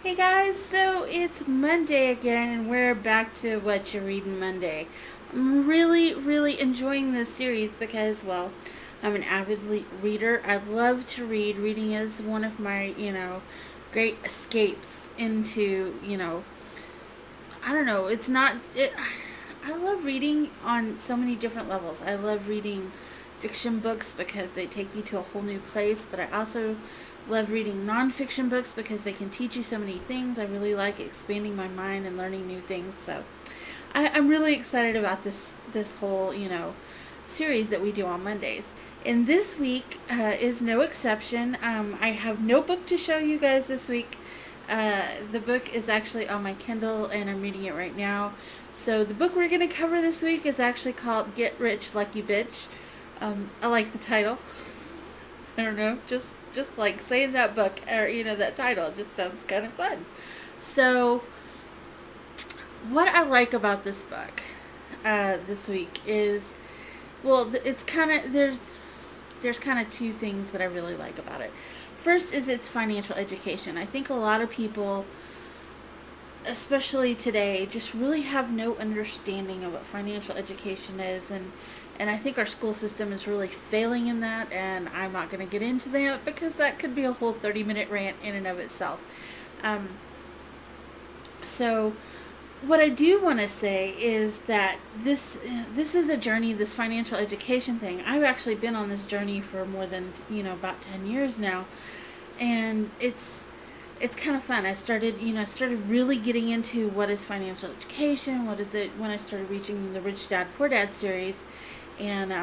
Hey guys, so it's Monday again, and we're back to What You're Reading Monday. I'm really enjoying this series because, well, I'm an avid reader. I love to read. Reading is one of my, great escapes into, I don't know, it's not, it, I love reading on so many different levels. I love reading fiction books because they take you to a whole new place, but I also love reading nonfiction books because they can teach you so many things. I really like expanding my mind and learning new things. So I'm really excited about this whole series that we do on Mondays. And this week is no exception. I have no book to show you guys this week. The book is actually on my Kindle, and I'm reading it right now. So the book we're going to cover this week is actually called Get Rich Lucky Bitch. I like the title. I don't know, just like saying that book or that title just sounds kind of fun. So what I like about this book this week is, well, it's kind of there's kind of two things that I really like about it. First is its financial education. I think a lot of people, especially today, just really have no understanding of what financial education is, and I think our school system is really failing in that, and I'm not going to get into that because that could be a whole 30-minute rant in and of itself. Um, so what I do want to say is that this is a journey, this financial education thing. I've actually been on this journey for more than about 10 years now, and it's kind of fun. I started really getting into what is financial education, what is it, when I started reaching the Rich Dad Poor Dad series, and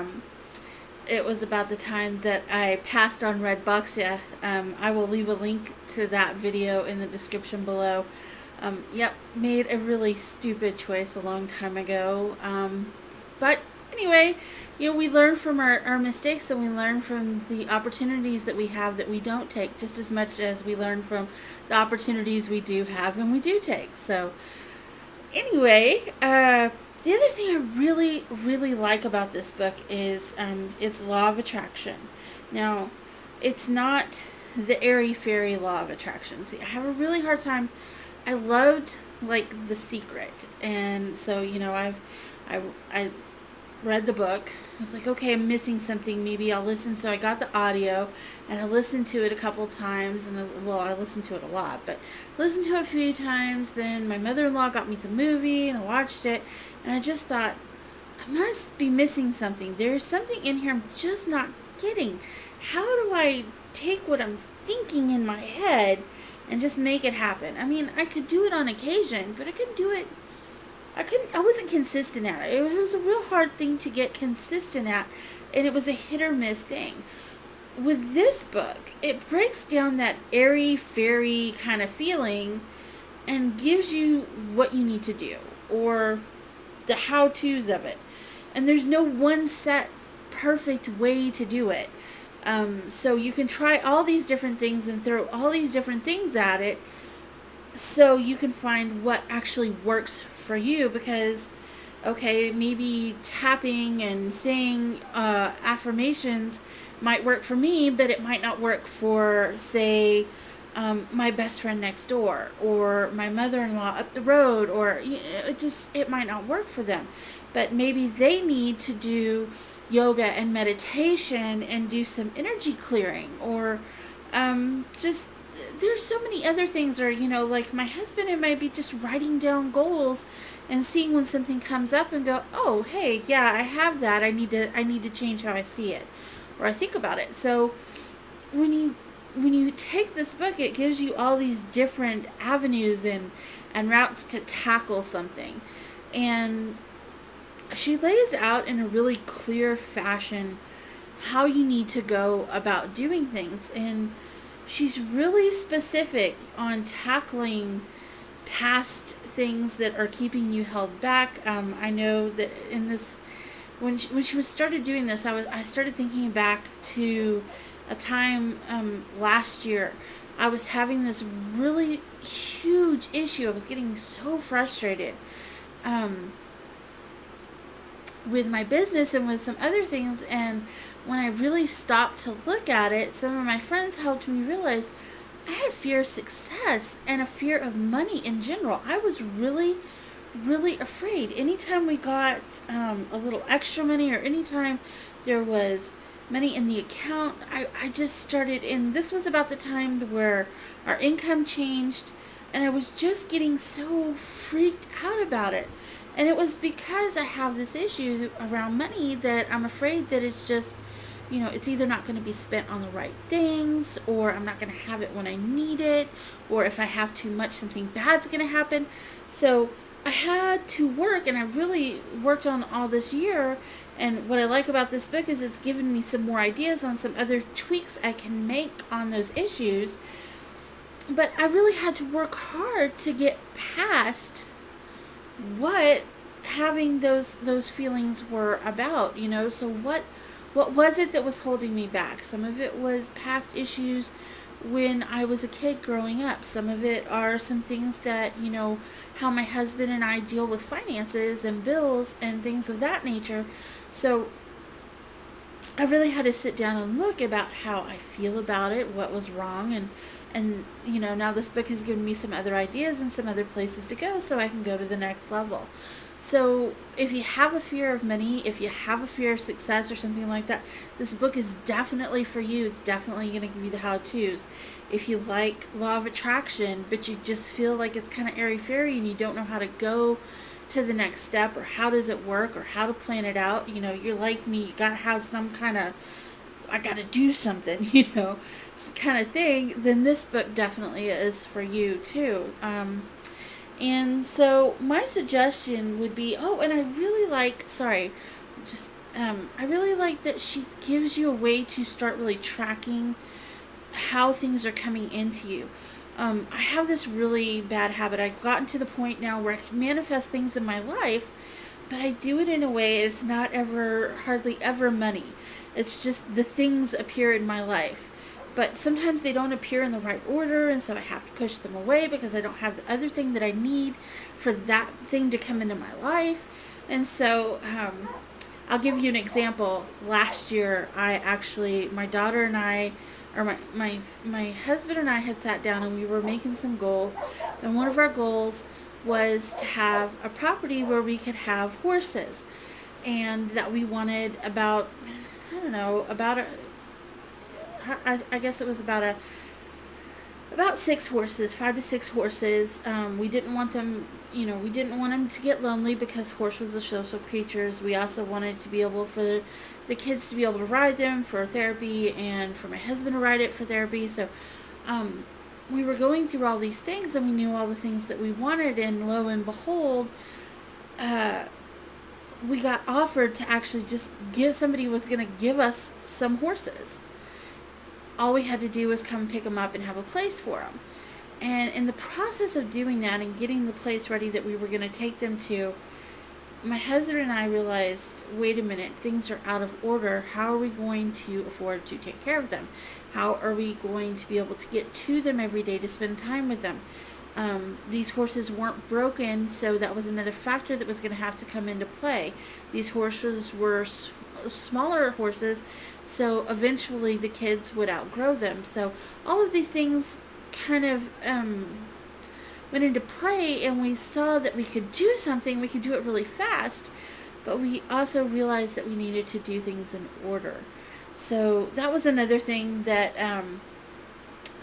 it was about the time that I passed on Redbox. I will leave a link to that video in the description below. Yep, made a really stupid choice a long time ago. But anyway, we learn from our mistakes, and we learn from the opportunities that we have that we don't take, just as much as we learn from the opportunities we do have and we do take. So anyway, the other thing I really like about this book is its law of attraction. Now, it's not the airy fairy law of attraction. See, I have a really hard time. I loved like The Secret, and so I read the book. I was like, okay, I'm missing something. Maybe I'll listen. So I got the audio, and I listened to it a couple times. And well, I listened to it a lot, but I listened to it a few times. Then my mother-in-law got me the movie, and I watched it. And I just thought, I must be missing something. There's something in here I'm just not getting. How do I take what I'm thinking in my head and just make it happen? I mean, I could do it on occasion, but I couldn't do it. I wasn't consistent at it. It was a real hard thing to get consistent at, and it was a hit or miss thing. With this book, it breaks down that airy fairy kind of feeling and gives you what you need to do, or the how to's of it. And there's no one set perfect way to do it. So you can try all these different things and throw all these different things at it so you can find what actually works for you. Because, okay, maybe tapping and saying affirmations might work for me, but it might not work for, say, my best friend next door or my mother-in-law up the road, or it might not work for them. But maybe they need to do yoga and meditation and do some energy clearing, or just there's so many other things. Or like my husband, it might be just writing down goals and seeing when something comes up and go, oh hey, yeah, I have that. I need to change how I see it or I think about it. So when you take this book, it gives you all these different avenues and routes to tackle something. And she lays out in a really clear fashion how you need to go about doing things. And she's really specific on tackling past things that are keeping you held back. I know that in this, when she was started doing this, I started thinking back to a time last year. I was having this really huge issue. I was getting so frustrated with my business and with some other things. And when I really stopped to look at it, some of my friends helped me realize, I had a fear of success and a fear of money in general. I was really, really afraid. Anytime we got a little extra money, or anytime there was money in the account, I just started, and this was about the time where our income changed, and I was just getting so freaked out about it. And it was because I have this issue around money that I'm afraid that it's just, it's either not going to be spent on the right things, or I'm not going to have it when I need it, or if I have too much, something bad's going to happen. So I had to work, and I really worked on all this year. And what I like about this book is it's given me some more ideas on some other tweaks I can make on those issues. But I really had to work hard to get past what having those feelings were about. So what was it that was holding me back? Some of it was past issues when I was a kid growing up. Some of it are some things that, how my husband and I deal with finances and bills and things of that nature. So I really had to sit down and look about how I feel about it, what was wrong, and now this book has given me some other ideas and some other places to go so I can go to the next level. So if you have a fear of money, if you have a fear of success or something like that, this book is definitely for you. It's definitely going to give you the how-tos. If you like law of attraction, but you just feel like it's kind of airy-fairy and you don't know how to go to the next step, or how does it work, or how to plan it out, you're like me, you got to have some kind of, I got to do something, kind of thing, then this book definitely is for you too. And so my suggestion would be, and I really like, I really like that she gives you a way to start really tracking how things are coming into you. I have this really bad habit. I've gotten to the point now where I can manifest things in my life, but I do it in a way it's not hardly ever money. It's just the things appear in my life. But sometimes they don't appear in the right order, and so I have to push them away because I don't have the other thing that I need for that thing to come into my life. And so I'll give you an example. Last year, my daughter and I, or my husband and I had sat down and we were making some goals. And one of our goals was to have a property where we could have horses. And that we wanted about I guess it was about 6 horses, 5 to 6 horses. We didn't want them, to get lonely because horses are social creatures. We also wanted to be able for the kids to be able to ride them for therapy, and for my husband to ride it for therapy. So we were going through all these things, and we knew all the things that we wanted, and lo and behold, we got offered to actually just somebody was going to give us some horses. All we had to do was come pick them up and have a place for them. And in the process of doing that and getting the place ready that we were going to take them to, my husband and I realized, wait a minute, things are out of order. How are we going to afford to take care of them? How are we going to be able to get to them every day to spend time with them? These horses weren't broken, so that was another factor that was going to have to come into play. These horses were smaller horses, so eventually the kids would outgrow them. So all of these things kind of went into play, and we saw that we could do something. We could do it really fast, but we also realized that we needed to do things in order. So that was another thing that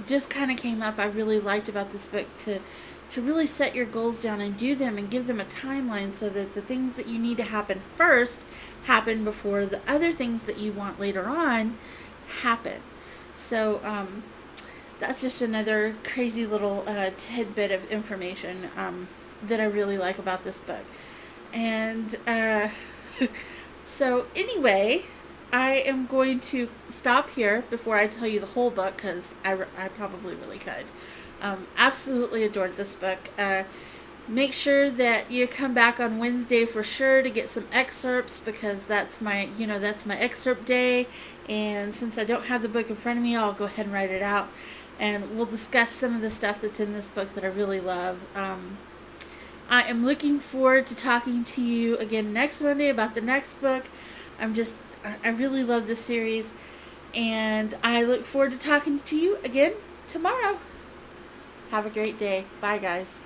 just kind of came up. I really liked about this book, to really set your goals down and do them and give them a timeline so that the things that you need to happen first happen before the other things that you want later on happen. So that's just another crazy little tidbit of information that I really like about this book. And so anyway, I am going to stop here before I tell you the whole book, because I probably really could. Absolutely adored this book. Make sure that you come back on Wednesday for sure to get some excerpts, because that's my excerpt day. And since I don't have the book in front of me, I'll go ahead and write it out. And we'll discuss some of the stuff that's in this book that I really love. I am looking forward to talking to you again next Monday about the next book. I really love this series. And I look forward to talking to you again tomorrow. Have a great day. Bye, guys.